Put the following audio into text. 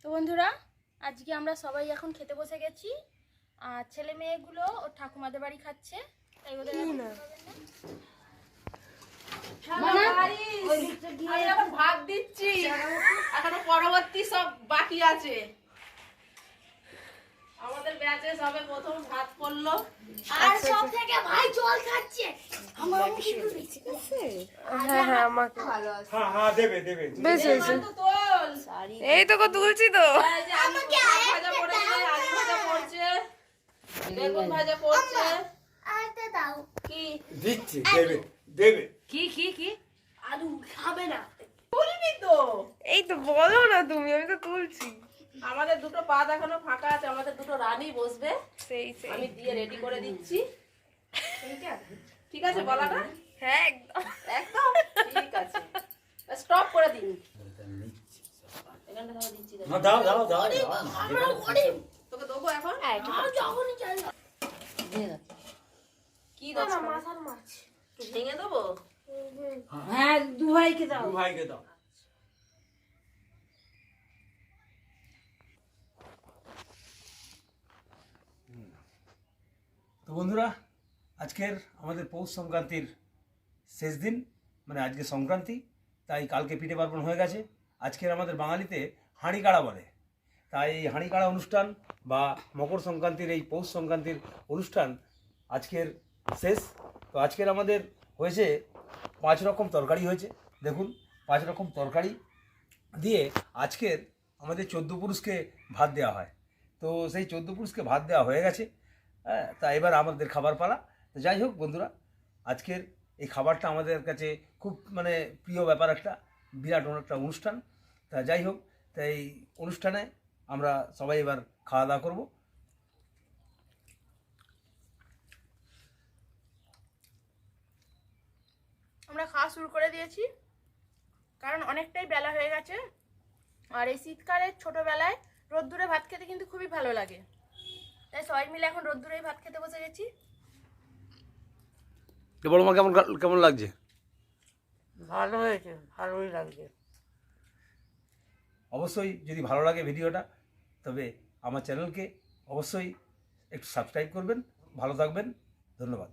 তো বন্ধুরা, আজকে আমরা সবাই এখন খেতে বসে গেছি। আর ছেলে মেয়েগুলো ওর ঠাকুমাদের বাড়ি খাচ্ছে, তাই ওদের ভাত দিচ্ছি, এখনো পরবর্তী সব বাকি আছে। আমাদের ব্যাচে সবে প্রথম ভাত করলো, আর সব থেকে ভাই জল খাচ্ছে। আমার কিন্তু বেশি আছে। হ্যাঁ হ্যাঁ আমাকে ভালো আছে। হ্যাঁ হ্যাঁ দেবে দেবে বেশ হয়েছে। তোল এই তো কত তুলছি তো। আমাকে ভাজা পড়েছে, আলু ভাজা পড়ছে, বেগুন ভাজা পড়ছে। আরেকটা দাও। কি দিচ্ছি দেবে দেবে কি কি কি আলু খাবে না। তুলবি তো? এই তো বলো না তুমি, আমি তো তুলছি। আমাদের দুটো পাত এখনো ফাঁকা আছে, আমাদের দুটো রানী বসবে, সেই সেই। আমি দিয়ে রেডি করে দিচ্ছি। ঠিক আছে বলা না? হ্যাঁ একদম একদম ঠিক আছে, স্টপ করে দিন। এখানটা ধরে দিচ্ছি, না দাও দাও দাও তোকে দেবো এখন। কি দাও? মাথার মাছ। একটু ভেঙে দেবো। হ্যাঁ দু ভাইকে দাও। দু ভাইকে দাও। তো বন্ধুরা, আজকের আমাদের পৌষ সংক্রান্তির শেষ দিন, মানে আজকে সংক্রান্তি, তাই কালকে পিঠে পার্বণ হয়ে গেছে। আজকের আমাদের বাঙালিতে হাঁড়ি কাড়া বলে, তাই এই হাঁড়ি কাড়া অনুষ্ঠান বা মকর সংক্রান্তির এই পৌষ সংক্রান্তির অনুষ্ঠান আজকের শেষ। তো আজকের আমাদের হয়েছে 5 রকম তরকারি হয়েছে। দেখুন 5 রকম তরকারি দিয়ে আজকের আমাদের 14 পুরুষকে ভাত দেওয়া হয়। তো সেই 14 পুরুষকে ভাত দেওয়া হয়ে গেছে। হ্যাঁ, তা এবার আমাদের খাবার পালা। তো যাই হোক বন্ধুরা, আজকের এই খাবারটা আমাদের কাছে খুব মানে প্রিয় ব্যাপার, একটা বিরাট একটা অনুষ্ঠান। তা যাই হোক, তাই এই অনুষ্ঠানে আমরা সবাই এবার খাওয়া দাওয়া করবো। আমরা খাওয়া শুরু করে দিয়েছি, কারণ অনেকটাই বেলা হয়ে গেছে। আর এই শীতকালে ছোটবেলায় রোদ্দুরে ভাত খেতে কিন্তু খুবই ভালো লাগে, তাই সবাই মিলে এখন রোদ্দুরেই ভাত খেতে বসে গেছি। বলো মা, কেমন কেমন লাগছে? ভালো হয়েছে, ভালোই লাগছে। অবশ্যই যদি ভালো লাগে ভিডিওটা, তবে আমার চ্যানেলকে অবশ্যই একটু সাবস্ক্রাইব করবেন। ভালো থাকবেন, ধন্যবাদ।